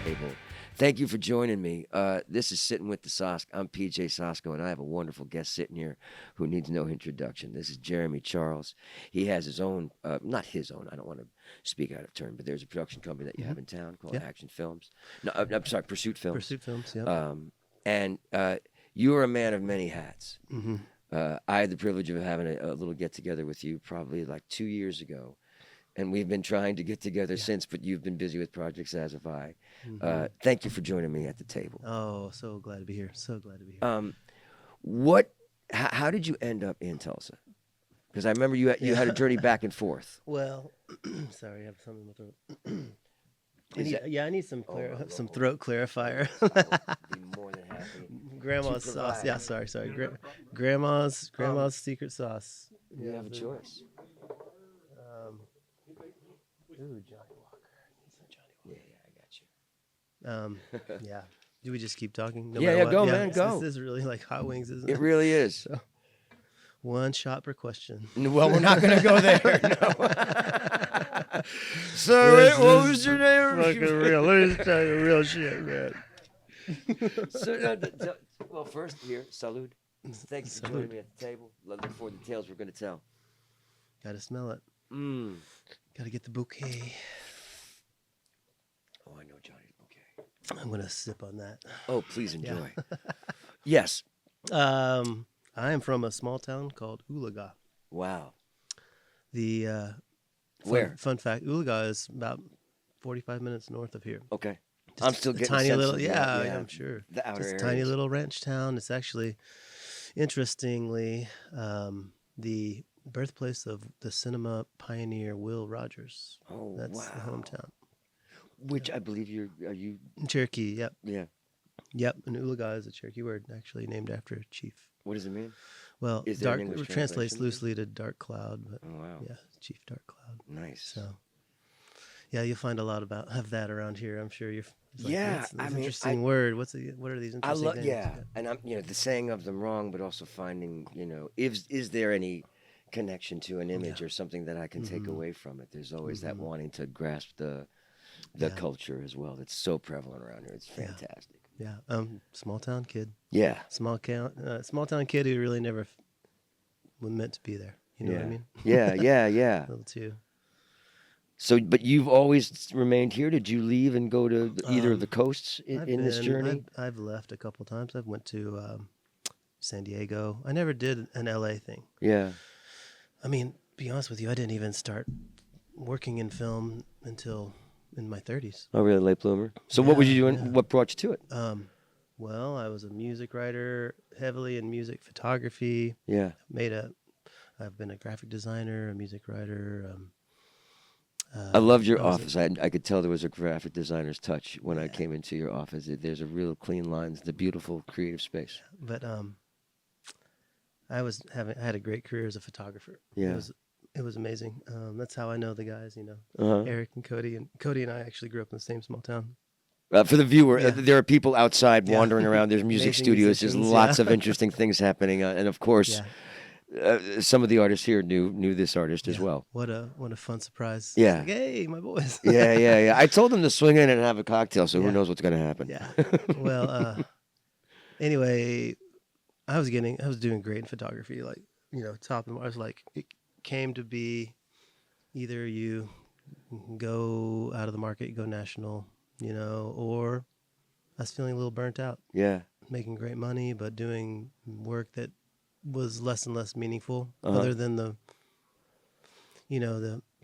table. Thank you for joining me. This is Sitting with the Sosk. I'm PJ Sosko, and I have a wonderful guest sitting here who needs no introduction. This is Jeremy Charles. He has his own, not his own, I don't want to speak out of turn, but there's a production company that you have in town called Action Films. No, I'm sorry, Pursuit Films. Pursuit Films, yeah. And you are a man of many hats. I had the privilege of having a little get-together with you probably like 2 years ago. And we've been trying to get together since, but you've been busy with projects, as have I. Thank you for joining me at the table. Oh, so glad to be here. So glad to be here. How did you end up in Tulsa? Because I remember you had a journey back and forth. Well, sorry, I have something in my throat. I need some throat clarifier. Be more than happy. Grandma's sauce. Yeah, sorry. Grandma's secret sauce. You have a choice. Ooh, Johnny Walker. Yeah, I got you. Yeah. Do we just keep talking? Yeah, go, man, go. This is really like hot wings, isn't it? It really is. So, one shot per question. Well, we're not going to go there. No. So, what was your name? Fucking real. Let me tell you real shit, man. Well, first here, salud. Thank you for joining me at the table. Look for the tales we're going to tell. Got to smell it. Got to get the bouquet. Oh, I know Johnny's bouquet. I'm going to sip on that. Oh, please enjoy. Yes. I am from a small town called Ulaga. Wow. Where? Fun fact, Ulaga is about 45 minutes north of here. Okay. Just I'm still getting tiny a sense little, of I'm sure. The outer areas. Tiny little ranch town. It's actually, interestingly, the birthplace of the cinema pioneer Will Rogers. Oh, That's the hometown. Which I believe are you? Cherokee, yep. Yeah. Yep, and Ulaga is a Cherokee word, actually named after a chief. What does it mean? Well, Is there an dark English translates translation? loosely to dark cloud, but Oh, wow. yeah, Chief Dark Cloud. Nice. So, yeah, you'll find a lot of that around here. I'm sure you're. Yeah, that's an interesting word. What are these interesting things? Yeah, and I'm the saying of them wrong, but also finding is there any connection to an image or something that I can take away from it? There's always that wanting to grasp the culture as well. That's so prevalent around here. It's fantastic. Yeah, small town kid. Yeah, small town kid who really never was meant to be there. You know what I mean? Yeah. Little too. So, but you've always remained here. Did you leave and go to either of the coasts in this journey? I've left a couple times. I've went to San Diego. I never did an LA thing. Yeah. I mean, be honest with you, I didn't even start working in film until in my 30s. Oh, really? Late bloomer? So what were you doing? Yeah. What brought you to it? Well, I was a music writer, heavily in music photography. Yeah. I've been a graphic designer, a music writer. I loved your office. I could tell there was a graphic designer's touch when I came into your office. There's a real clean lines, the beautiful creative space. But I had a great career as a photographer. Yeah. It was amazing. That's how I know the guys, Uh-huh. Eric and Cody. And Cody and I actually grew up in the same small town. For the viewer, there are people outside wandering around. There's music Amazing studios. There's musicians, lots of interesting things happening. And of course, some of the artists here knew this artist as well. What a fun surprise. Yeah. Like, hey, my boys. Yeah. I told them to swing in and have a cocktail, so who knows what's going to happen. Yeah. Well, anyway, I was doing great in photography. Like, top of the, I was like, it came to be either you go out of the market, you go national, or I was feeling a little burnt out. Yeah. Making great money, but doing work that was less and less meaningful, other than the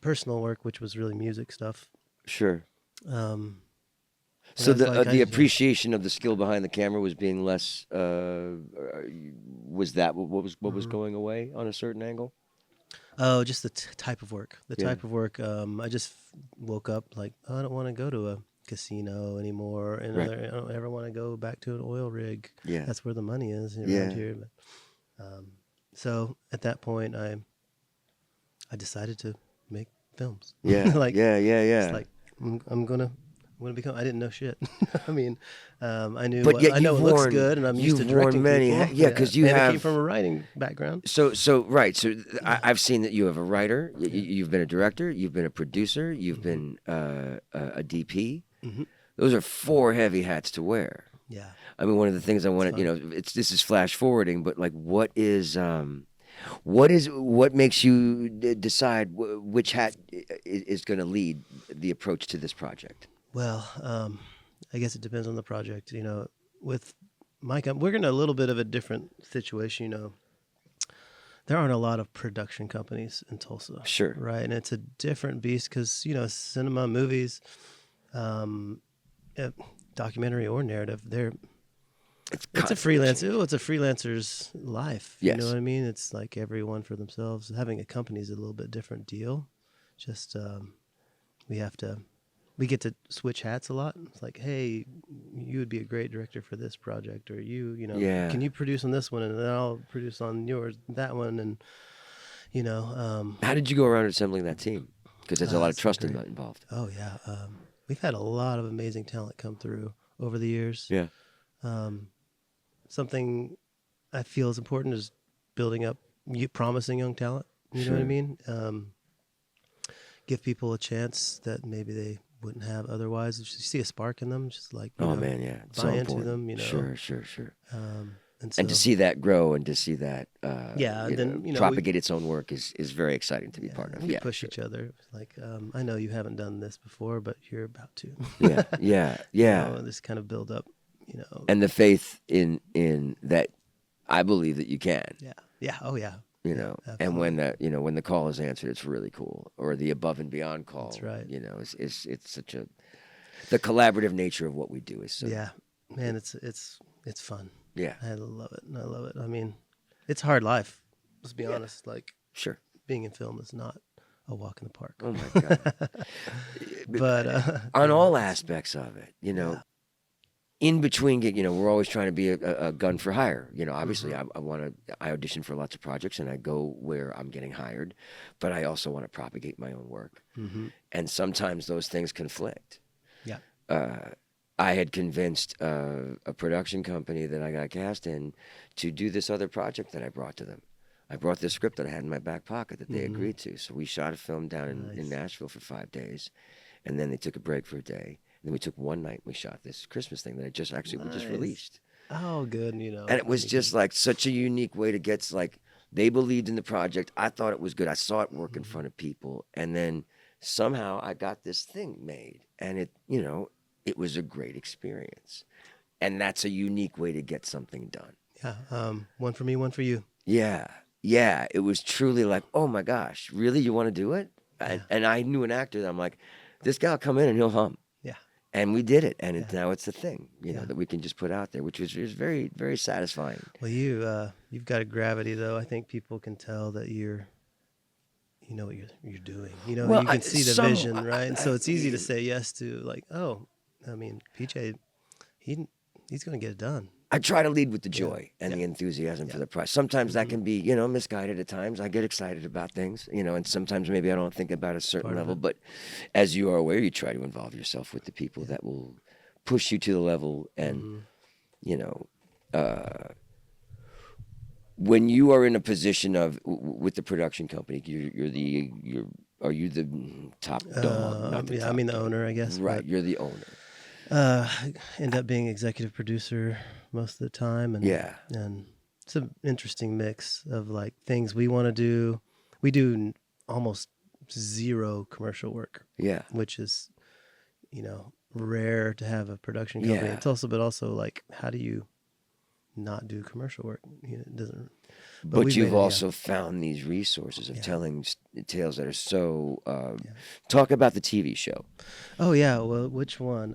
personal work, which was really music stuff. Sure. So the I appreciation of the skill behind the camera was being less. Was that what was going away on a certain angle? Oh, just the type of work. Type of work. I just woke up like, I don't want to go to a casino anymore, and I don't ever want to go back to an oil rig. Yeah, that's where the money is around here. But, so at that point, I decided to make films. Yeah, It's like I'm gonna become. I didn't know shit. I mean, I knew. But yet I know it looks good, and I'm used to directing people. Yeah, because you I came from a writing background. So I've seen that you have a writer. You've been a director. You've been a producer. You've been a DP. Those are 4 heavy hats to wear. Yeah. I mean, one of the things I It's wanted, fun. this is flash forwarding, but like, what makes you decide which hat is going to lead the approach to this project? Well, I guess it depends on the project. With we're in a little bit of a different situation. There aren't a lot of production companies in Tulsa, Sure. right? And it's a different beast because cinema, movies, um, uh, documentary or narrative, It's it's a constantly freelance. changing. It's a freelancer's life. You know Yes. what I mean? It's like everyone for themselves. Having a company is a little bit different deal. Just we have to we get to switch hats a lot. It's like, hey, you would be a great director for this project, or Yeah. can you produce on this one, and then I'll produce on yours that one, and How did you go around assembling that team? Because there's a lot of it's been trust great. involved. Oh yeah, we've had a lot of amazing talent come through over the years. Yeah. Um, Something I feel is important is building up promising young talent. You know what I Sure. mean? Give people a chance that maybe they wouldn't have otherwise. If you see a spark in them, just like Oh man, yeah. It's so buy into important. them. Sure, sure, sure. And And to so see that grow and to see that yeah, and then propagate its own work is very exciting to be part of. we Yeah. push Sure. each other. Like I know you haven't done this before, but you're about to. Yeah. Yeah. Yeah. And this kind of build up. And the faith in that I believe that you can. Yeah. Yeah. Oh yeah. You Yeah, know, and absolutely. when when the call is answered, it's really cool. Or the above and beyond call. That's right. It's such the collaborative nature of what we do is so. Yeah, man, it's fun. Yeah. I love it. I love it. I mean, it's a hard life. Let's be Yeah. honest. Like Sure. being in film is not a walk in the park. Oh my God. But On yeah, all it's- aspects of it, yeah. in between, we're always trying to be a gun for hire. Obviously, Mm-hmm. I audition for lots of projects and I go where I'm getting hired, but I also want to propagate my own work. Mm-hmm. And sometimes those things conflict. Yeah. I had convinced a production company that I got cast in to do this other project that I brought to them. I brought this script that I had in my back pocket that they Mhm. agreed to. So we shot a film down in Nice. Nashville for 5 days, and then they took a break for a day. And then we took one night and we shot this Christmas thing that we just Nice. released. Oh, good. And it was you just like such a unique way to get like they believed in the project. I thought it was good. I saw it work in front of people, and then somehow I got this thing made, and it was a great experience. And that's a unique way to get something done. Yeah. One for me, one for you. Yeah. Yeah. It was truly like, oh my gosh, really? You want to do it? And I knew an actor that I'm like, this guy will come in and he'll hum. Yeah. And we did it. And Yeah. now it's a thing, Yeah. that we can just put out there, which was very, very satisfying. Well, you've got a gravity though. I think people can tell that you know what you're doing. Well, you can see the some- vision, right? And so I- it's easy to say yes to like, oh, I mean, PJ, he's going to get it done. I try to lead with the joy and Yeah. the enthusiasm for Yeah. the prize. Sometimes that Mhm. can be, misguided at times. I get excited about things, and sometimes maybe I don't think about a certain Part of level. it. But as you are aware, you try to involve yourself with the people that will push you to the level. And, Mhm. When you are in a position of with the production company, are you the top dog? Not the Yeah, I top mean the dog. owner, I guess. Right, you're the owner. I end up being executive producer most of the time, and Yeah. and it's an interesting mix of like things we want to do. We do almost zero commercial work, Yeah. which is rare to have a production company Yeah. in Tulsa, but also like how do you not do commercial work? It doesn't. But we've you've made it, yeah. also found these resources of Yeah. telling tales that are so. Talk about the TV show. Oh yeah, well, which one?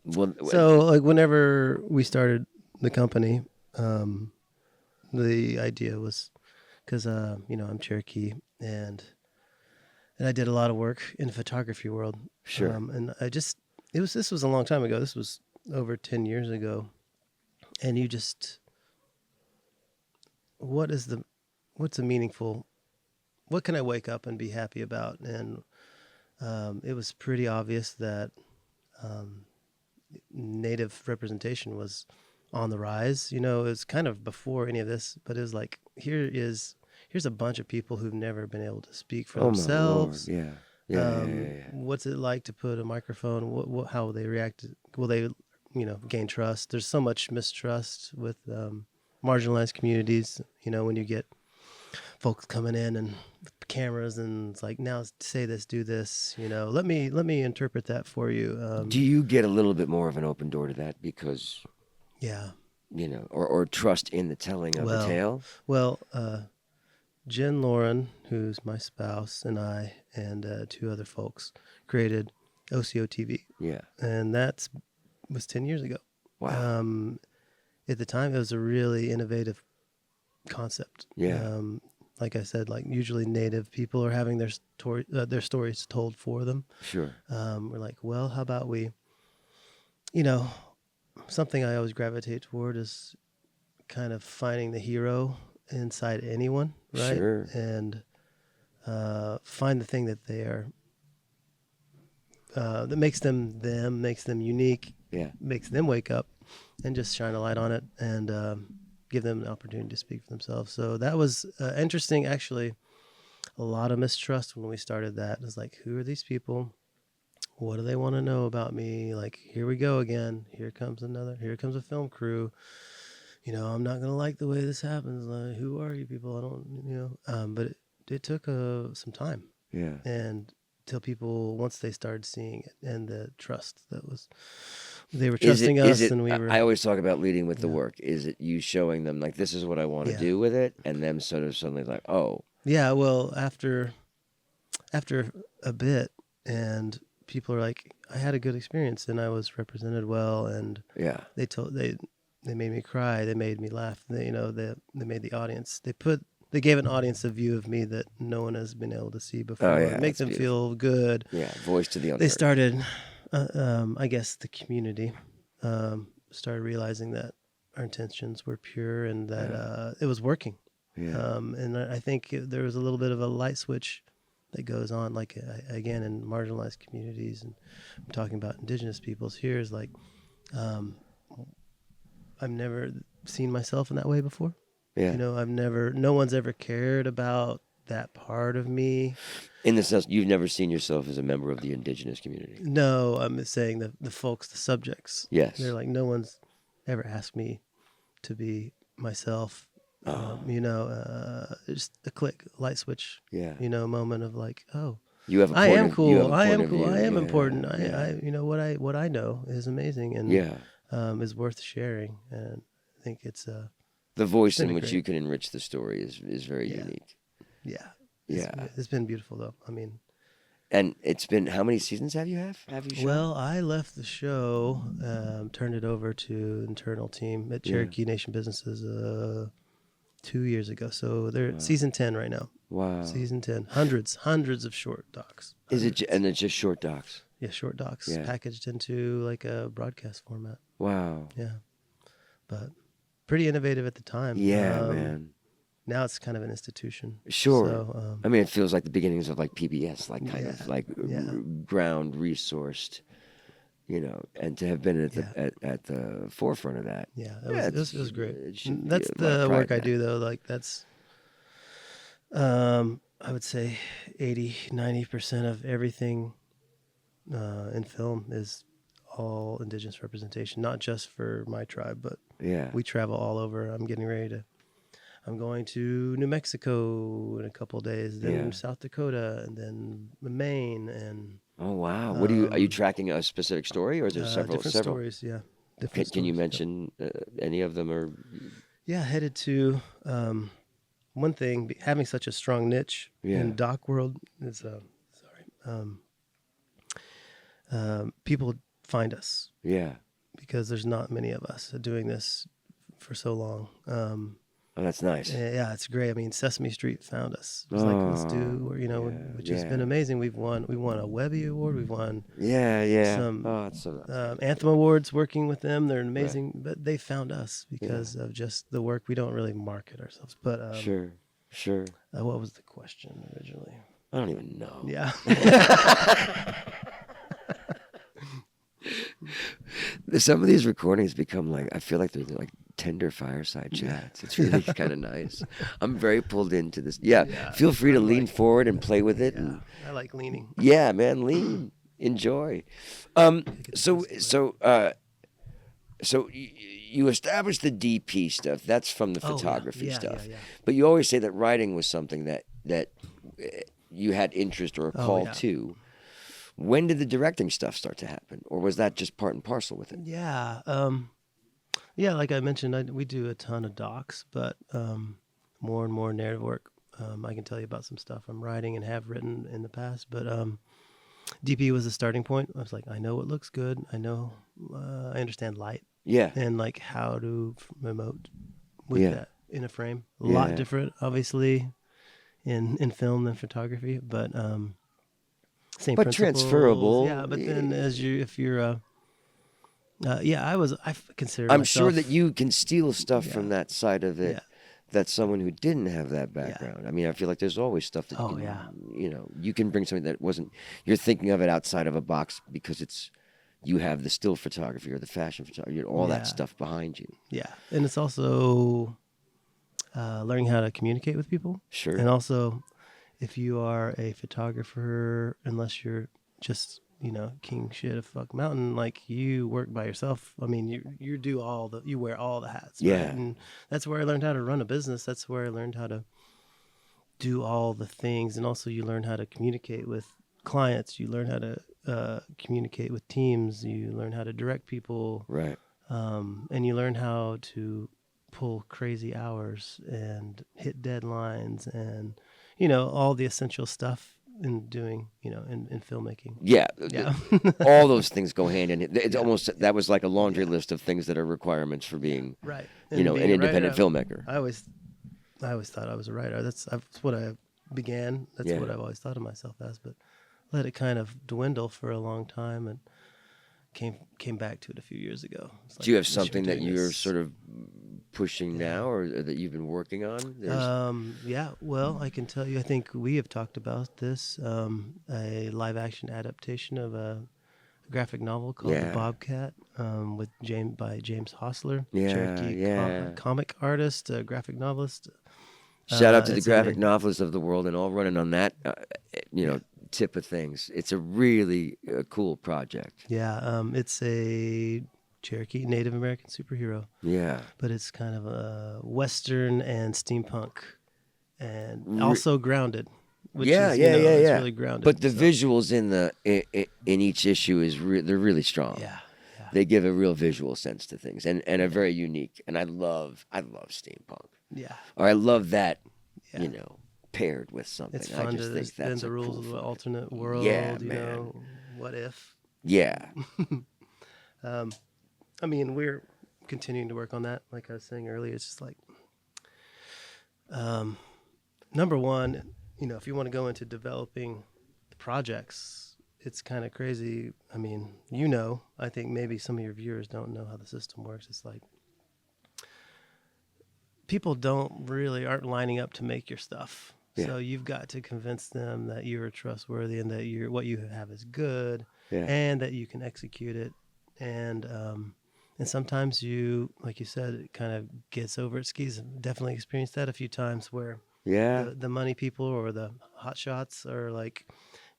Well, So like whenever we started the company, the idea was because I'm Cherokee and I did a lot of work in the photography world. Sure. And this was a long time ago. This was over 10 years ago, and what's a meaningful? What can I wake up and be happy about? And it was pretty obvious that Native representation was on the rise. It was kind of before any of this, but it was like here's a bunch of people who've never been able to speak for oh my lord, themselves. yeah. Yeah, yeah, yeah, yeah. What's it like to put a microphone? How will they react? Will they, gain trust? There's so much mistrust with marginalized communities. When you get folks coming in and cameras and it's like, now say this, do this. Let me interpret that for you. Do you get a little bit more of an open door to that because, Yeah. or trust in the telling of the Well, tale? well, Jen Lauren, who's my spouse, and I, and two other folks, created OCO TV, Yeah. and was 10 years ago. Wow. At the time, it was a really innovative concept. Yeah. Like I said, like usually Native people are having their stories told for them. Sure. We're like, well, how about we, you know, something I always gravitate toward is kind of finding the hero inside anyone, right? Sure. And find the thing that they are, that makes them makes them unique, Yeah. makes them wake up, and just shine a light on it and give them an opportunity to speak for themselves. So that was interesting, actually. A lot of mistrust when we started that. It was like, who are these people? What do they want to know about me? Like, here we go again. Here comes a film crew. I'm not going to like the way this happens. Like, who are you people? I don't, but it took some time. Yeah. And till people, once they started seeing it and the trust they were trusting us and we were. I always talk about leading with the Yeah. work. Is it you showing them like, this is what I want to Yeah. do with it? And them sort of suddenly like, oh, Yeah, well, after a bit, and people are like, I had a good experience and I was represented well, and yeah. they made me cry, they made me laugh, they made the audience, they gave an audience a view of me that no one has been able to see before. Oh, yeah, Make that's them beautiful. feel good. Yeah. Voice to the unheard. They started, I guess, the community started realizing that our intentions were pure and that it was working. Yeah. And I think there was a little bit of a light switch that goes on, like again in marginalized communities, and I'm talking about indigenous peoples. Here is like, I've never seen myself in that way before. Yeah. No one's ever cared about that part of me. In the sense, you've never seen yourself as a member of the indigenous community. No, I'm saying the folks, the subjects. Yes. They're like, no one's ever asked me to be myself. Just a click, light switch. Yeah. Moment of like, oh, You have a I point am of- you cool. have a I point am of cool. view. I am Yeah, important. yeah. What I know is amazing and Yeah. is worth sharing. And I think it's The voice in been which great. you can enrich the story is very Yeah. unique. yeah, Yeah. It's been beautiful though. I mean, And it's been, how many seasons have you shot? well, I left the show, turned it over to internal team at Cherokee Nation Businesses 2 years ago. So they're season 10 right now. Wow. Season 10, hundreds of short docs. And it's just short docs? Yeah, short docs Yeah. packaged into like a broadcast format. Wow. Yeah, but pretty innovative at the time. Yeah, man. Now it's kind of an institution. Sure. So, I mean, it feels like the beginnings of like PBS, like kind Yeah, of like yeah. ground resourced, and to have been at Yeah. at the forefront of that. yeah, Yeah, it was great. it should be That's a lot of the pride work in I that. do though. Like that's, I would say 80-90% of everything in film is all indigenous representation, not just for my tribe, but Yeah. we travel all over. I'm going to New Mexico in a couple of days, then Yeah. South Dakota, and then Maine, and Oh wow. What are you tracking a specific story, or is there several? different Several. stories. Yeah, Can, different can you stories, yeah. mention any of them? Or Yeah, headed to one thing. Having such a strong niche Yeah. in doc world is people find us yeah. because there's not many of us doing this for so long. Oh, that's nice. Yeah, it's great. I mean, Sesame Street found us. It was like, let's do, which has been amazing. We won a Webby Award. We've won Yeah. some Oh, it's so. Anthem Awards working with them. They're amazing, but they found us because of just the work. We don't really market ourselves, but Sure. what was the question originally? I don't even know. Yeah. Some of these recordings become like, I feel like they're like tender fireside Yeah. chats. It's really kind of nice. I'm very pulled into this. Yeah, Yeah, feel free to I'm lean like, forward and play with it. yeah, And I like leaning. yeah, man, lean, enjoy. Um, I get the so best of it. so so you established the DP stuff. That's from the Oh yeah, photography yeah, yeah, stuff. yeah. But you always say that writing was something that you had interest or a Oh call yeah, to. When did the directing stuff start to happen, or was that just part and parcel with it? yeah. Yeah, like I mentioned, we do a ton of docs, but more and more narrative work. I can tell you about some stuff I'm writing and have written in the past, but DP was the starting point. I was like, I know what looks good. I know, I understand light Yeah, and like how to emote with yeah, that in a frame. A lot yeah. different, obviously, in film than photography, but same But principles. Yeah, transferable. but then if you're yeah, I consider I'm sure that myself. you can steal stuff Yeah, from that side of it yeah, that someone who didn't have that yeah. background. I mean, I feel like there's always stuff that you Oh can, yeah, you can bring something that wasn't, you're thinking of it outside of a box because you have the still photography or the fashion photography, all that yeah, stuff behind you. yeah. And it's also learning how to communicate with people, Sure. and also if you are a photographer, unless you're just king shit of fuck mountain, like you work by yourself. I mean, you do you wear all the hats, right? Yeah. And that's where I learned how to run a business. That's where I learned how to do all the things, and also you learn how to communicate with clients. You learn how to communicate with teams. You learn how to direct people, Right. and you learn how to pull crazy hours and hit deadlines, and all the essential stuff in doing in filmmaking. Yeah. Yeah. All those things go hand in hand. It's Yeah. almost, that was like a laundry Yeah. list of things that are requirements for Yeah. being, Right. And an being a writer, independent filmmaker. I always thought I was a writer. That's what I began. That's Yeah. what I've always thought of myself as. But let it kind of dwindle for a long time, and came back to it a few years ago. It's Do you like, have we should be something that doing you're this. sort of pushing Yeah. now or that you've been working on? Yeah. Well, I can tell you. I think we have talked about this. A live action adaptation of a graphic novel called The Yeah. Bobcat, with James Hostler, Yeah, Cherokee yeah. comic artist, graphic novelist. Shout out to the It's graphic novelists of the world and all running on that, Yeah. tip of things. It's a really cool project. It's a Cherokee Native American superhero, Yeah. but it's kind of a Western and steampunk, and Re- also grounded, which yeah, is yeah, yeah, it's yeah. really grounded. But the so, visuals in each issue they're really strong. yeah, yeah, They give a real visual sense to things and are very unique. And I love steampunk. yeah, Or I love that, yeah. paired with something. It's I fun just to think bend that's the a rules cool of the fucking- alternate world. Yeah, man. What if? Yeah. I mean, we're continuing to work on that. Like I was saying earlier, it's just like, number one, if you want to go into developing projects, it's kind of crazy. I mean, I think maybe some of your viewers don't know how the system works. It's like people aren't lining up to make your stuff. Yeah. So you've got to convince them that you're trustworthy and that what you have is good, Yeah. and that you can execute it. And sometimes like you said, it kind of gets over its skis. I've definitely experienced that a few times where Yeah. the money people or the hot shots are like,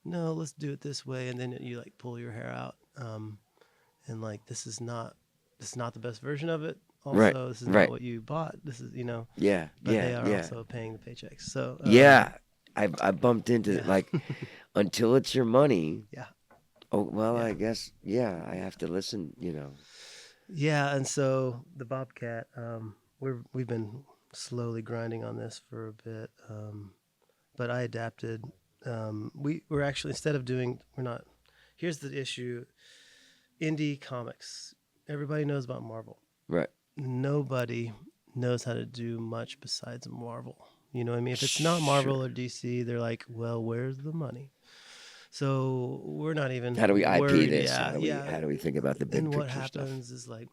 no, let's do it this way, and then you like pull your hair out, and like this is not the best version of it. Also, Right, this is right. not what you bought. This is Yeah. but yeah. they are yeah. also paying the paychecks. So Yeah, I bumped into yeah. like until it's your money. Yeah. Oh well, Yeah. I guess I have to listen. Yeah, and so the Bobcat, we've been slowly grinding on this for a bit, but I adapted. We're actually Here's the issue: indie comics. Everybody knows about Marvel. Right. Nobody knows how to do much besides Marvel. You know what I mean? If it's not Marvel or DC, they're like, well, where's the money? So we're not even. How do we IP worried. this? Yeah, How do we think about the big and what picture happens stuff? is like,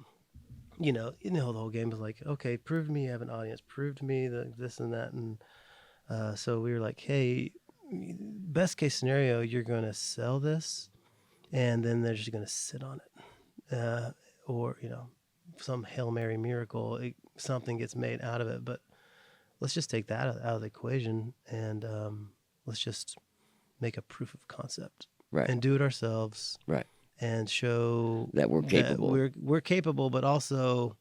the whole game is like, okay, prove to me you have an audience. Prove to me that this and that. And so we were like, hey, best case scenario, you're going to sell this, and then they're just going to sit on it, or some Hail Mary miracle, something gets made out of it. But let's just take that out of the equation, and let's just make a proof of concept Right. and do it ourselves. Right. And show That we're capable. We're capable, but also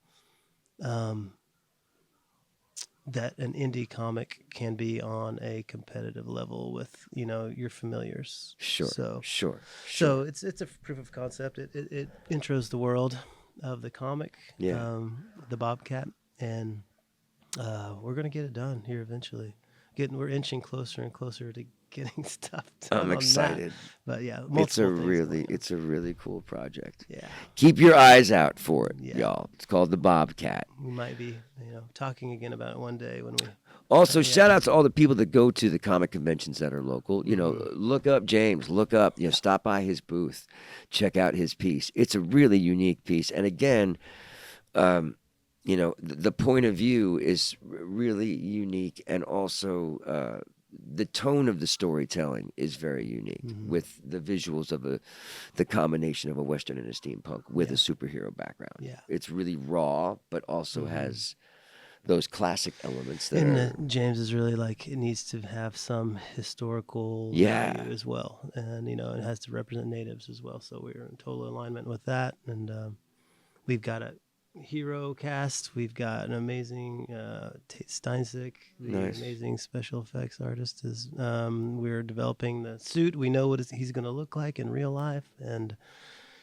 that an indie comic can be on a competitive level with your familiars. Sure. So it's a proof of concept. It intros the world of the comic, Yeah. the Bobcat, and we're gonna get it done here eventually. We're inching closer and closer to getting stuff done. I'm excited. But yeah, It's a really cool project. Yeah. Keep your eyes out for it, Yeah. y'all. It's called the Bobcat. We might be, talking again about it one day when we. Also, shout out to all the people that go to the comic conventions that are local. Look up James. Look up, stop by his booth, check out his piece. It's a really unique piece, and again, the point of view is really unique, and also the tone of the storytelling is very unique with the visuals of the combination of a Western and a steampunk with a superhero background. Yeah. It's really raw, but also has those classic elements that And James is really it needs to have some historical value as well. And, it has to represent natives as well. So we're in total alignment with that. And we've got a hero cast. We've got an amazing Tate Steinsick, the amazing special effects artist. We're developing the suit. We know what he's going to look like in real life. And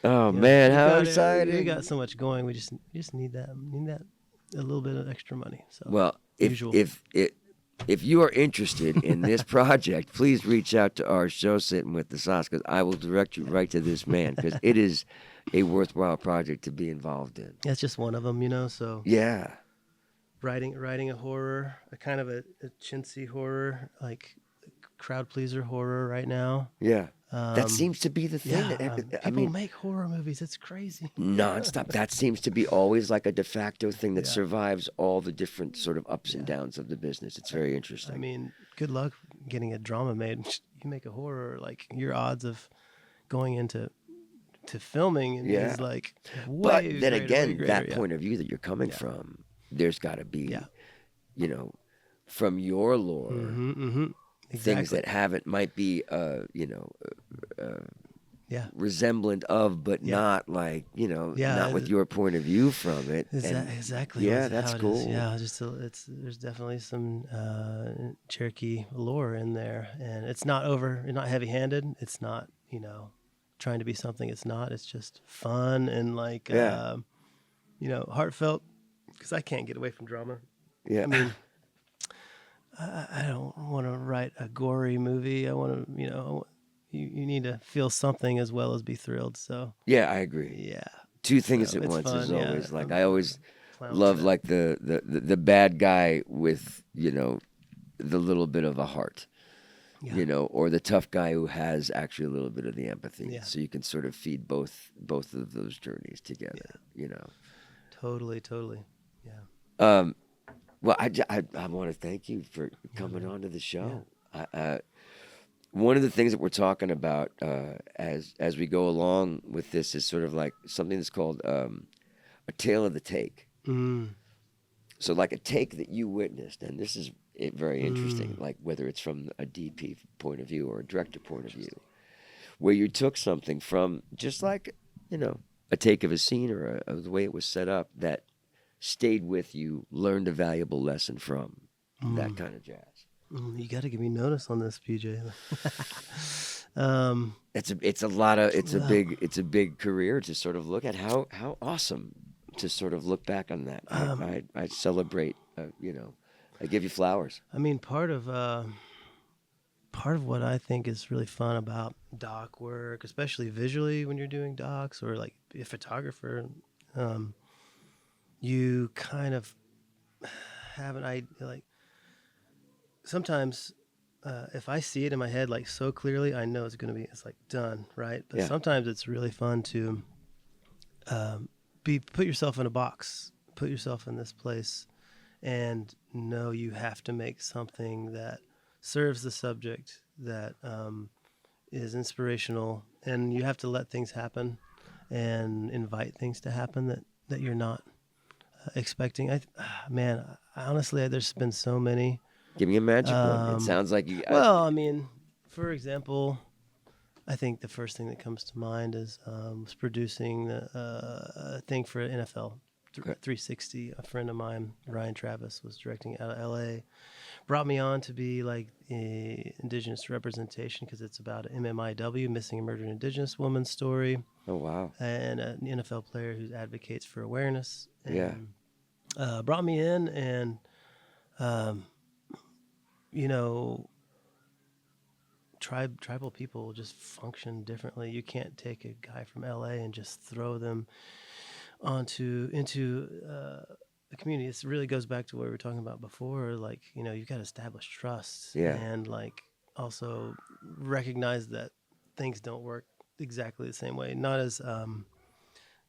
man, how exciting! We got so much going. We just need that a little bit of extra money. So well, if you are interested in this project, please reach out to our show, Sitting with the Sosk, because I will direct you right to this man, because it is a worthwhile project to be involved in. That's just one of them, so. Yeah. Writing a horror, a kind of a chintzy horror, like crowd pleaser horror right now. Yeah. That seems to be the thing. People make horror movies. It's crazy. Nonstop. That seems to be always like a de facto thing that survives all the different sort of ups and downs of the business. It's very interesting. I mean, good luck getting a drama made. You make a horror, your odds of going into filming is way But then greater, again, way greater, that point of view that you're coming from, there's got to be, from your lore, things that might be, resemblant of, but not not with your point of view from it. Exactly. Yeah, that's cool. Yeah, there's definitely some Cherokee lore in there, and it's not heavy-handed. It's not trying to be something it's not. It's just fun and heartfelt. Because I can't get away from drama. Yeah. I mean, I don't want to write a gory movie. I want to, you need to feel something as well as be thrilled. So yeah, I agree. Yeah, two things at once is always I always love the bad guy with the little bit of a heart, or the tough guy who has actually a little bit of the empathy. Yeah. So you can sort of feed both of those journeys together. Totally. Yeah. Well, I want to thank you for coming on to the show. Yeah. One of the things that we're talking about as we go along with this is sort of like something that's called a tale of the take. Mm. So like a take that you witnessed, and this is very interesting, like whether it's from a DP point of view or a director point of view, where you took something from just like, a take of a scene or the way it was set up that stayed with you, learned a valuable lesson from, that kind of jazz. You got to give me notice on this, PJ. It's a big career to sort of look at. How awesome to sort of look back on that. I celebrate. I give you flowers. I mean, part of what I think is really fun about doc work, especially visually when you're doing docs or like a photographer, you kind of have an idea. Sometimes if I see it in my head so clearly, I know it's done, right? But sometimes it's really fun to put yourself in a box, put yourself in this place, and know you have to make something that serves the subject, that is inspirational, and you have to let things happen and invite things to happen that you're not expecting. Man, honestly, there's been so many. Give me a magic one. It sounds like you. Well, I mean, for example, I think the first thing that comes to mind is was producing a thing for NFL Okay. 360. A friend of mine, Ryan Travis, was directing out of LA. Brought me on to be like indigenous representation because it's about an MMIW, missing and murdered indigenous woman story, Oh wow. and an NFL player who advocates for awareness. And, Yeah. brought me in, and um, you know, tribal people just function differently. You can't take a guy from LA and just throw them into the community. This really goes back to what we were talking about before. Like, you've got to establish trust, Yeah. and like also recognize that things don't work exactly the same way. Not as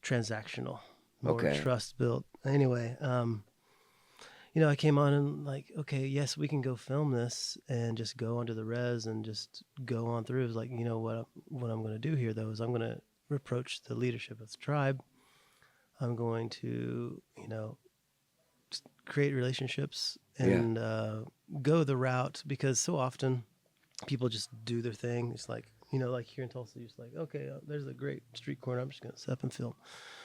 transactional, more Okay. trust built. Anyway, I came on and like, okay, yes, we can go film this and just go onto the res and just go on through. It was like, what I'm going to do here though is I'm going to approach the leadership of the tribe. I'm going to, create relationships and go the route, because so often people just do their thing. It's like, like here in Tulsa, you're just like, okay, there's a great street corner. I'm just going to set up and film.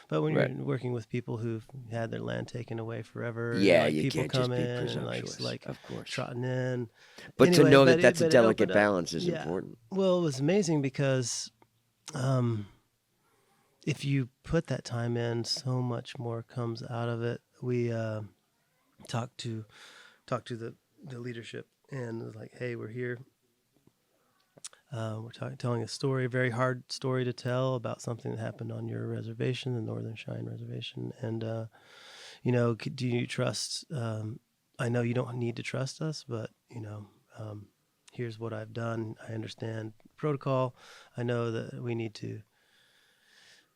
But when Right. you're working with people who've had their land taken away forever, Yeah, like you people can't just come be in and presumptuous, of course. trotting in. But to Anyway, know but that it- that's a but it delicate opened up- balance is yeah. important. Well, it was amazing because if you put that time in, so much more comes out of it. We talked to the leadership, and it was like, hey, we're here. We're telling a story, a very hard story to tell about something that happened on your reservation, the Northern Cheyenne Reservation. And, do you trust? I know you don't need to trust us, but, here's what I've done. I understand protocol. I know that we need to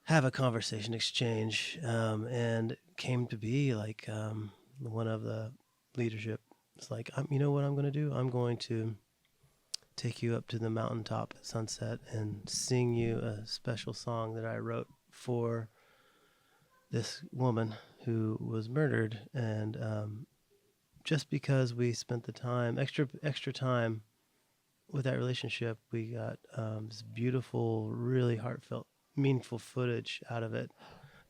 have a conversation exchange. And it came to be like one of the leadership is like, you know what I'm going to do? I'm going to take you up to the mountaintop at sunset and sing you a special song that I wrote for this woman who was murdered. And just because we spent the time, extra time with that relationship, we got this beautiful, really heartfelt, meaningful footage out of it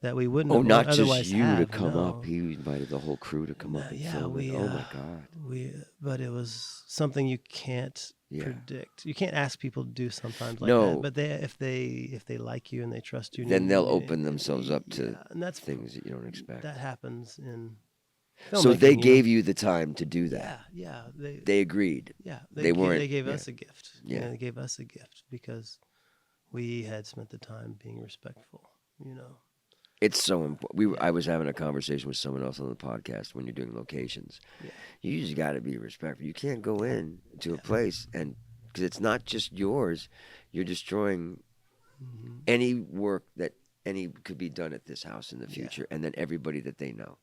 that we wouldn't Oh, have not otherwise just you have. to come no. up. He invited the whole crew to come up and film it. Oh my God. But it was something you can't Yeah. predict. You can't ask people to do sometimes like No. that. But if they like you and they trust you, Then they'll and- open themselves up to and that's things that you don't expect. that happens in So they filmmaking, gave you the time to do that. Yeah, They agreed. they weren't- They gave yeah. us a gift. Yeah. They gave us a gift because we had spent the time being respectful. It's so important. I was having a conversation with someone else on the podcast. When you're doing locations, Yeah. you just got to be respectful. You can't go in to a place and because it's not just yours. You're destroying any work that could be done at this house in the future, and then everybody that they know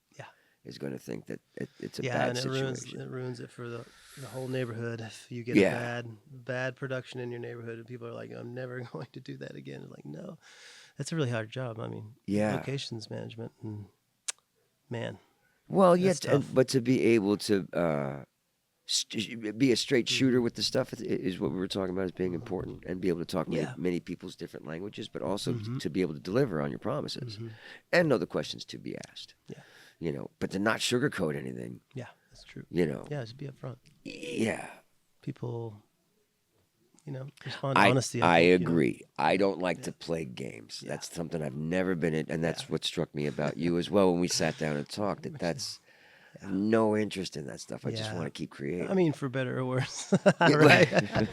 is going to think that it's a bad and situation. it ruins it for the whole neighborhood. If you get Yeah. a bad production in your neighborhood, and people are like, I'm never going to do that again. It's like, no, that's a really hard job. I mean, Yeah. locations management, and man, Well, That's yes, tough. but to be able to be a straight shooter with the stuff is what we were talking about as being important, and be able to talk many people's different languages, but also to be able to deliver on your promises and know the questions to be asked. Yeah. But to not sugarcoat anything. Yeah, that's true. Yeah, just be upfront. Yeah. People, respond to I honesty. I think, agree. I don't like to play games. Yeah. That's something I've never been in, and that's what struck me about you as well when we sat down and talked. That's I have no interest in that stuff. I just want to keep creating. I mean, for better or worse, Yeah. right?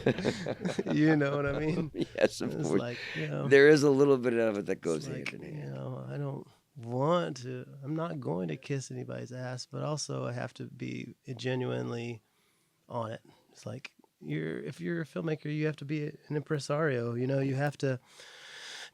You know what I mean? Yes, of It's course. like, There is a little bit of it that it's goes like, hand in hand. I don't want to. I'm not going to kiss anybody's ass, but also I have to be genuinely on it. It's like if you're a filmmaker, you have to be an impresario. You have to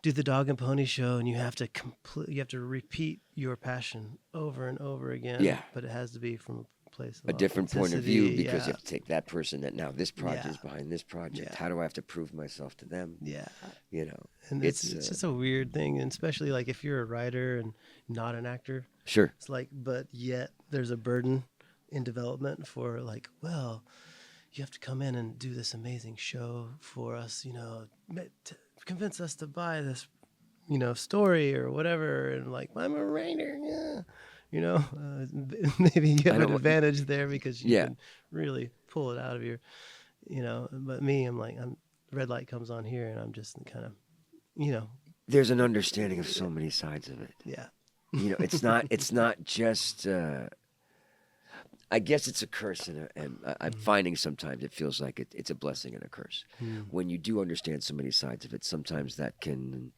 do the dog and pony show, and you have to repeat your passion over and over again. Yeah. But it has to be from a place a of different point of view, authenticity. because you Yeah, have to take that person that now this project yeah, is behind this project. yeah, How do I have to prove myself to them? yeah. You know, And it's it's just a weird thing, and especially like if you're a writer and not an actor, sure, it's like, but yet there's a burden in development for like, well, you have to come in and do this amazing show for us, to convince us to buy this, story or whatever. And like, I'm a writer, yeah. Maybe you I have an don't. advantage there because you Yeah, can really pull it out of your, but me, I'm like, red light comes on here and I'm just kind of, you know, there's an understanding of so many sides of it. yeah. It's not just. I guess it's a curse, and I'm finding sometimes it feels like it's a blessing and a curse. Mm. When you do understand so many sides of it, sometimes that can,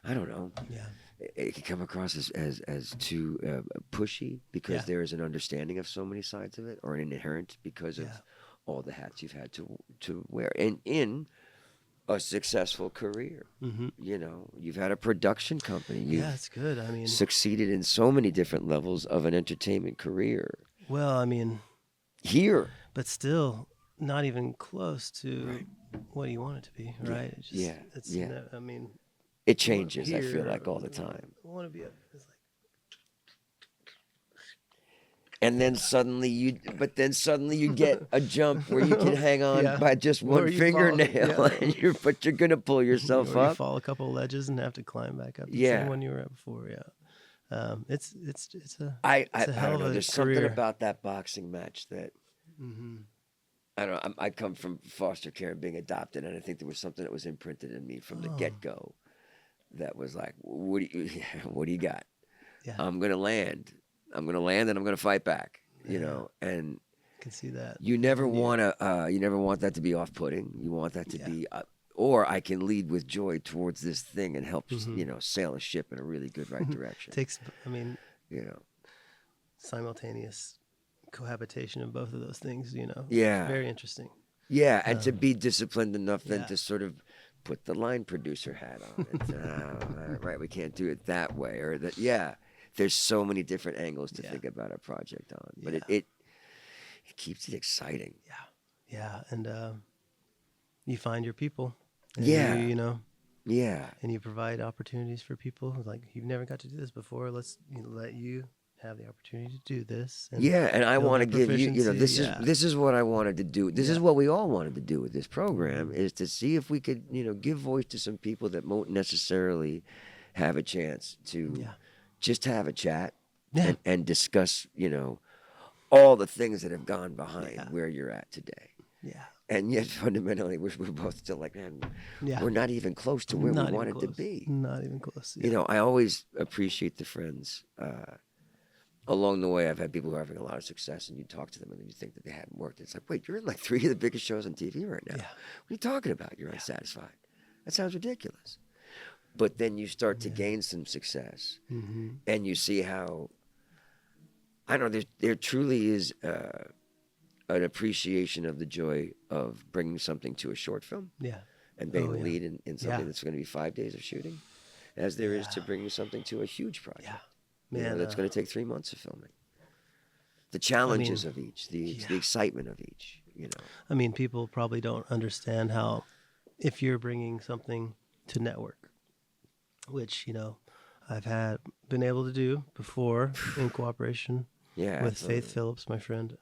I don't know, Yeah. it can come across as too pushy, because Yeah. there is an understanding of so many sides of it, or an inherent, because of Yeah. all the hats you've had to wear, and in a successful career. Mm-hmm. You've had a production company. You've Yeah, it's good. I mean, succeeded in so many different levels of an entertainment career. well, I mean, Here, but still not even close to Right. what you want it to be, Yeah, right? It's just, yeah, it's, yeah. I mean, it changes. I feel here, like all the time, I want to be it's like, and then suddenly you get a jump where you can hang on yeah, by just Or one you fall, fingernail, yeah. and you're gonna pull yourself or you up. fall a couple of ledges and have to climb back up the Yeah. same one you were at before. Yeah. It's a I it's a hell don't of know. a There's career. something about that boxing match that Mm-hmm. I don't know. I come from foster care and being adopted, and I think there was something that was imprinted in me from the Oh. get go that was like, what do you what do you got? Yeah, I'm gonna land. I'm gonna land, and I'm gonna fight back. Yeah. And I can see that. you never And you- want to. You never want that to be off-putting. You want that to Yeah. be, or I can lead with joy towards this thing and help, Mhm. sail a ship in a really good right direction. Takes, I mean, you know, simultaneous cohabitation of both of those things. Yeah. Very interesting. yeah, and to be disciplined enough then yeah. to sort of put the line producer hat on. And say, right, we can't do it that way, or that. Yeah, there's so many different angles to Yeah. think about a project on, but Yeah. it keeps it exciting. Yeah, and you find your people. And Yeah. you, Yeah. and you provide opportunities for people. Like, you've never got to do this before. Let's let you have the opportunity to do this. And Yeah, and I build want to that give you, proficiency, this is what I wanted to do. This is Yeah. what we all wanted to do with this program, is to see if we could, give voice to some people that won't necessarily have a chance to Yeah. just have a chat Yeah. and discuss, all the things that have gone behind Yeah. where you're at today. Yeah. And yet, fundamentally, we're both still like, man, Yeah. we're not even close to where Not we even wanted to close. be. Not even close. I always appreciate the friends. Along the way, I've had people who are having a lot of success, and you talk to them, and then you think that they hadn't worked. It's like, wait, you're in like 3 of the biggest shows on TV right now. Yeah. What are you talking about? You're unsatisfied. That sounds ridiculous. But then you start to gain some success, Mm-hmm. and you see how, I don't know, there truly is an appreciation of the joy of bringing something to a short film Yeah. and being Oh, the yeah. lead in something Yeah. that's going to be 5 days of shooting, as there is to Yeah. bringing something to a huge project. Yeah. That's going to take 3 months of filming. The challenges of each, the yeah. excitement of each. I mean, people probably don't understand how, if you're bringing something to network, which, I've been able to do before in cooperation Yeah, with absolutely. Faith Phillips, my friend.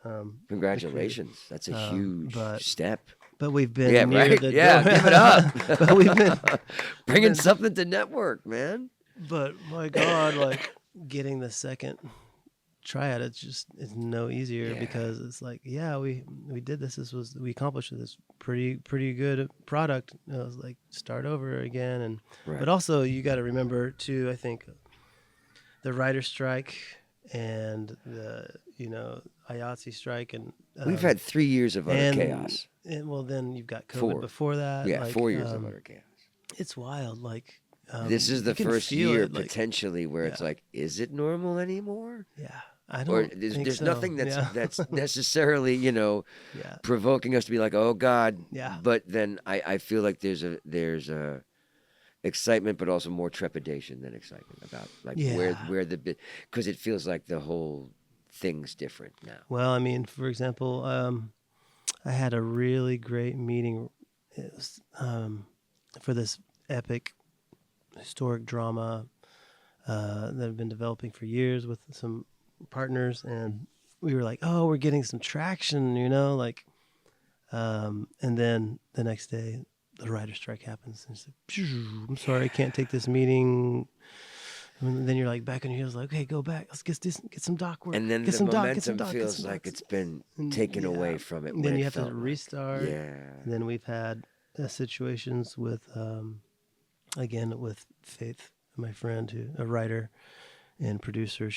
Congratulations. That's a huge but- step. But we've been Yeah, near right? the Yeah, door. give it up. But we've been Bringing been- something to network, man. But my God, like getting the second try at it's no easier Yeah. because it's like, yeah, we did this. We accomplished this pretty good product. It was like start over again, and Right. but also you got to remember too. I think the writer's strike and the IATSE strike and We've had 3 years of utter and, chaos. And well, then you've got COVID 4. before that. Yeah, like, 4 years of utter chaos. It's wild. Like This is you the can first feel year it, like, potentially where it's like, is it normal anymore? yeah. I Or don't. there's, think there's so. nothing that's Yeah. that's necessarily yeah. provoking us to be like, oh God. Yeah. But then I feel like there's a excitement, but also more trepidation than excitement about like Yeah. where the because it feels like the whole things different now? Well, I mean, for example, I had a really great meeting. It was, for this epic historic drama that I've been developing for years with some partners, and we were like, "Oh, we're getting some traction," like. And then the next day, the writer's strike happens, and it's like, "I'm sorry, I can't take this meeting." And then you're like back on your heels, like, "Okay, go back. Let's get some doc work. And then Get the some doc. Get some momentum doc. Get feels some like docs." it's been And taken away from it. And when then it you have to felt like. restart. Yeah. And then we've had situations with, again, with Faith, my friend, a writer and producer.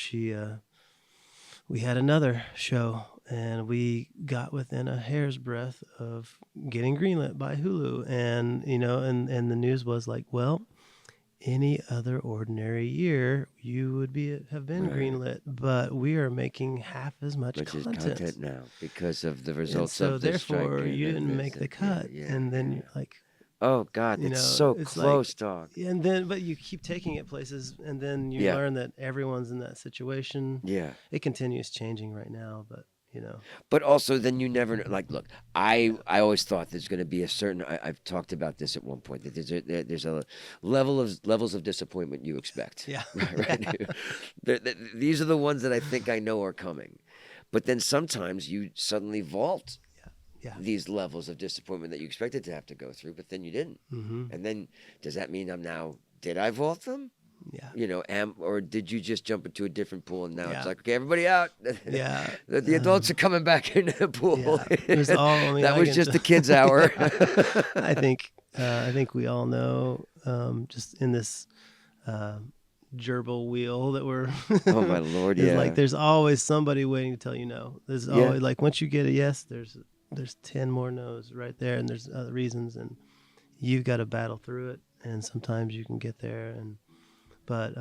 We had another show, and we got within a hair's breadth of getting greenlit by Hulu. And, and the news was like, well, any other ordinary year, you would have been Right. greenlit, but we are making half as much Which is content. content now because of the And results so of this strike. therefore, and you the- didn't this make the and- cut. yeah, And then yeah. you're like, Oh God, it's so it's close, like, dog. and then, but you keep taking it places, and then you Yeah. learn that everyone's in that situation. Yeah. It continues changing right now, but But also, then you never like. Look, I always thought there's going to be a certain. I've talked about this at one point. That there's a levels of disappointment you expect. Yeah. Right. These are the ones that I think I know are coming, but then sometimes you suddenly vault yeah. these levels of disappointment that you expected to have to go through, but then you didn't. Mm-hmm. And then does that mean did I vault them? Yeah. Or did you just jump into a different pool and now Yeah. it's like, okay, everybody out. Yeah. The adults are coming back into the pool. Yeah. It was all, I mean, that I was can- just the kids' hour. I think we all know, just in this gerbil wheel that we're. Oh my Lord! It's Yeah. like there's always somebody waiting to tell you no. There's Yeah. always like once you get a yes, there's 10 more no's right there, and there's other reasons, and you've got to battle through it. And sometimes you can get there, but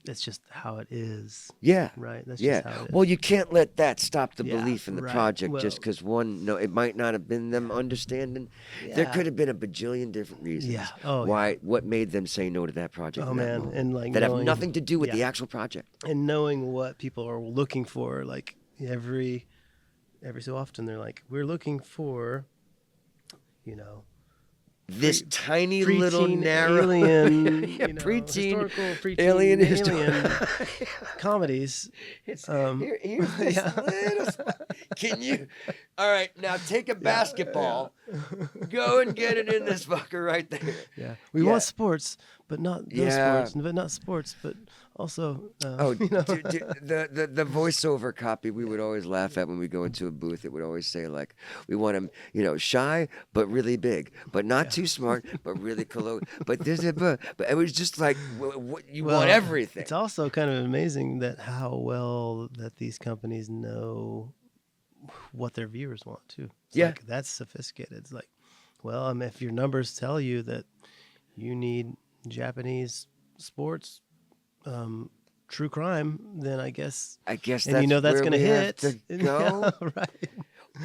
it's just how it is, Yeah. right? That's Yeah. just how it is. Well, you can't let that stop the Yeah, belief in the right. project Well- just because it might not have been them understanding. There Yeah. could have been a bajillion different reasons. Yeah. Oh, yeah. why? What made them say no to that project? Oh, in that man. moment And, like, that have knowing- nothing to do with yeah. the actual project. And knowing what people are looking for, like every so often, they're like, we're looking for, This tiny preteen little narrow alien, Yeah, preteen historical preteen alien alien comedies. Here's Yeah. this little spot. Can you? All right, now take a basketball, go and get it in this fucker right there. Yeah, we Yeah. want sports, but not those Yeah. sports, but not sports, but also. Oh, the voiceover copy we would always laugh at when we go into a booth. It would always say like, we want him, shy but really big, but not too smart, but really colloquial. But but it was just like you want everything. It's also kind of amazing that how well that these companies know what their viewers want too. It's Yeah. like, that's sophisticated. It's like, well, if your numbers tell you that you need Japanese sports, true crime, then I guess I guess and that's that's where going to we have hit. to go. Yeah, right.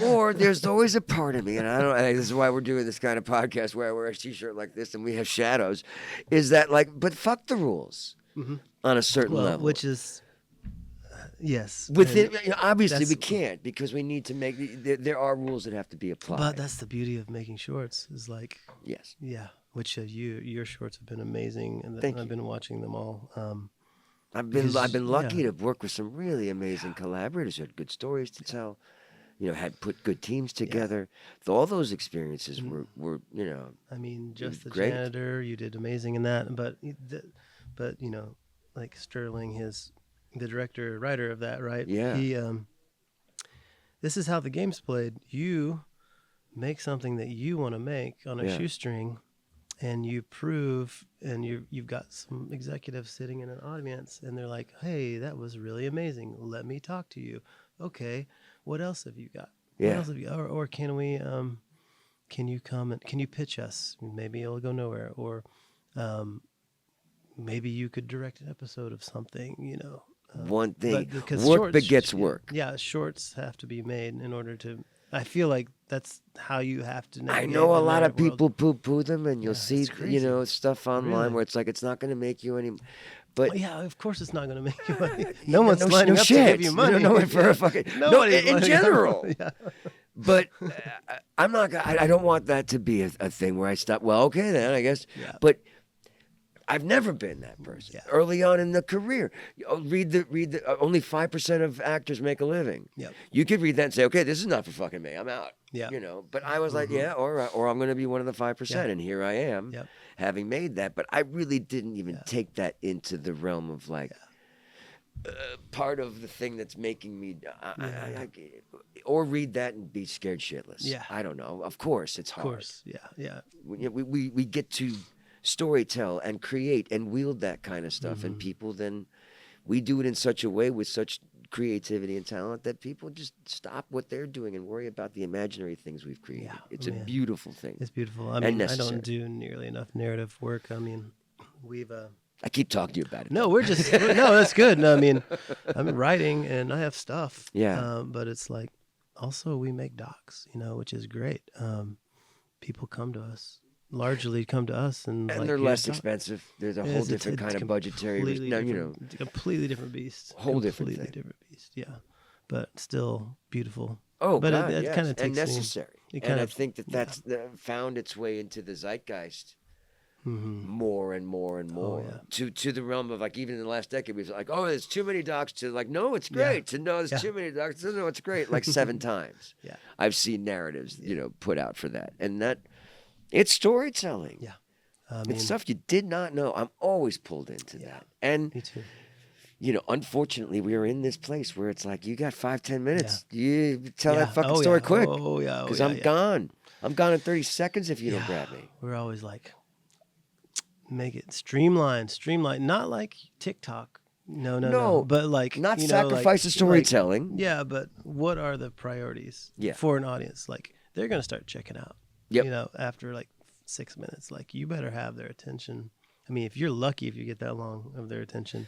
Or there's always a part of me, and this is why we're doing this kind of podcast where I wear a t-shirt like this and we have shadows, is that but fuck the rules on a certain level. Which is yes. Within, obviously we that's- can't because we need to make, there are rules that have to be applied. But that's the beauty of making shorts is like, yes. yeah, which your shorts have been amazing, and Thank I've you. been watching them all. I've been because- lucky yeah. to work with some really amazing collaborators who had good stories to tell, had put good teams together. All those experiences were I mean, just the great. janitor, you did amazing in that. But like Sterling, the director writer of that, right? Yeah. He this is how the game's played. You make something that you want to make on a Yeah. shoestring, and you prove, and you've got some executives sitting in an audience, and they're like, "Hey, that was really amazing. Let me talk to you." Okay, what else have you got? Yeah. What else have you, or can we? Can you come and can you pitch us? Maybe it'll go nowhere, or maybe you could direct an episode of something. one thing. Because Work shorts, begets work. Yeah, shorts have to be made in order to. I feel like that's how you have to. I navigate know a the lot of narrative world. people poo-poo them, and you'll Yeah, see, it's crazy. stuff online Really? where it's like it's not going to make you any. But Well, yeah, of course it's not going to make you money. No one's lining up to shit. give you money. No, for a fucking Nobody's in lining up. general. Yeah. But I'm not. I don't want that to be a thing where I stop. Well, okay, then I guess. Yeah. But I've never been that person. Yeah. Early on in the career, read the. Only 5% of actors make a living. Yep. You could read that and say, okay, this is not for fucking me. I'm out. Yeah. But I was like, yeah, or I'm going to be one of the 5%, Yeah. and here I am, Yep. having made that. But I really didn't even take that into the realm of like. Part of the thing that's making me, or read that and be scared shitless. Yeah. I don't know. Of course, it's hard. Of course. Yeah. We get to storytell and create and wield that kind of stuff, and people then we do it in such a way with such creativity and talent that people just stop what they're doing and worry about the imaginary things we've created. Yeah, It's a beautiful thing. It's beautiful. I And mean, I necessary. don't do nearly enough narrative work. I mean, we've. I keep talking to you about it. No, we're just no. That's good. No, I mean, I'm writing and I have stuff. Yeah. But it's like also we make docs, which is great. People largely come to us, and like, they're here's less doc. expensive. There's a It whole is, different it's kind of budgetary. completely No, different- it's a completely different beast. Whole different completely thing. different beast. Yeah, but still beautiful. Oh, But God, it yes. kinda and takes me- necessary. it And I kinda- think that's found its way into the zeitgeist Mm-hmm. more and more and more. yeah. To the realm of like even in the last decade, we was like, oh, there's too many docs. To like, no, it's great. To no, there's too many docs. To no, it's great. Like 7 times. Yeah. I've seen narratives, put out for that, and that it's storytelling. Yeah. I mean, It's stuff you did not know. I'm always pulled into that, and me too. unfortunately, we are in this place where it's like you got 5-10 minutes. You tell that fucking Oh, story yeah. quick. Oh yeah. Because I'm gone. I'm gone in 30 seconds if you don't Yeah. grab me. We're always like, make it streamlined, not like TikTok. No. But like, Not like, sacrifice the like, storytelling. yeah, but what are the priorities for an audience? Like, they're gonna start checking out. Yep. After like 6 minutes, like you better have their attention. I mean, if you're lucky, if you get that long of their attention.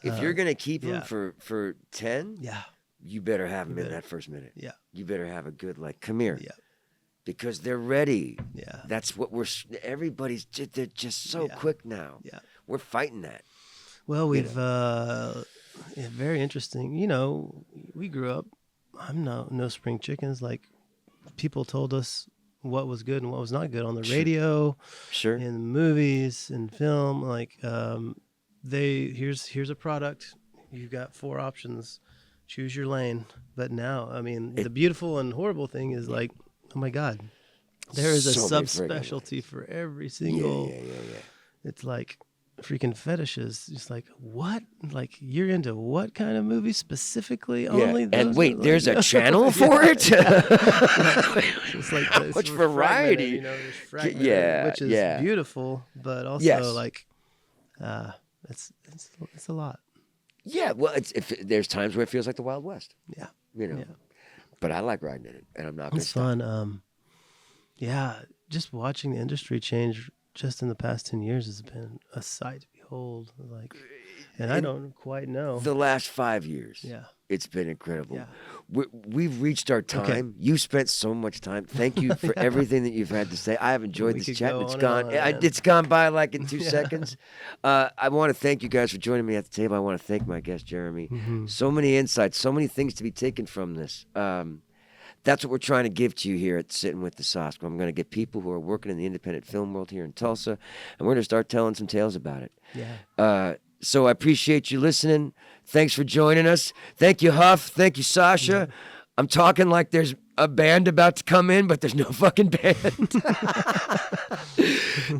If you're gonna keep them yeah. for 10, Yeah. you better have them in better. that first minute. Yeah. You better have a good come here. Yeah. Because they're ready. Yeah. That's what they're just so quick now. Yeah. We're fighting that. Well, we've very interesting. We grew up. I'm no spring chickens. Like, people told us what was good and what was not good on the radio, Sure. in the movies, in film. Like, here's a product. You've got 4 options. Choose your lane. But now, I mean, the beautiful and horrible thing is like, oh my God, there is a So many friggin' subspecialty for every single. Yeah. It's like freaking fetishes. Just like, what? Like, you're into what kind of movie specifically? Only those And wait, are, there's like, a channel for it? It's like How it's much fragmented, variety. there's fragmented, Yeah, which is yeah. beautiful, but also Yes. like, it's a lot. Yeah, well, there's times where it feels like the Wild West. Yeah, Yeah. But I like riding in it, and I'm not going to it's stop. fun. Yeah, just watching the industry change just in the past 10 years has been a sight to behold. Like, and I don't quite know. The last 5 years. Yeah. It's been incredible. Yeah. We've reached our time. You spent so much time. Thank you for everything that you've had to say. I have enjoyed We this could chat. go It's on and gone. on, man. It's gone by like in 2 seconds. I want to thank you guys for joining me at the table. I want to thank my guest Jeremy. Mm-hmm. So many insights, so many things to be taken from this. That's what we're trying to give to you here at Sitting with the Sosk. I'm going to get people who are working in the independent film world here in Tulsa, and we're going to start telling some tales about it. Yeah. So I appreciate you listening. Thanks for joining us. Thank you, Huff. Thank you, Sasha. I'm talking like there's a band about to come in, but there's no fucking band.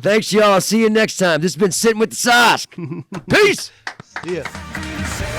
Thanks, y'all. See you next time. This has been Sitting with the Sosk. Peace. Yeah.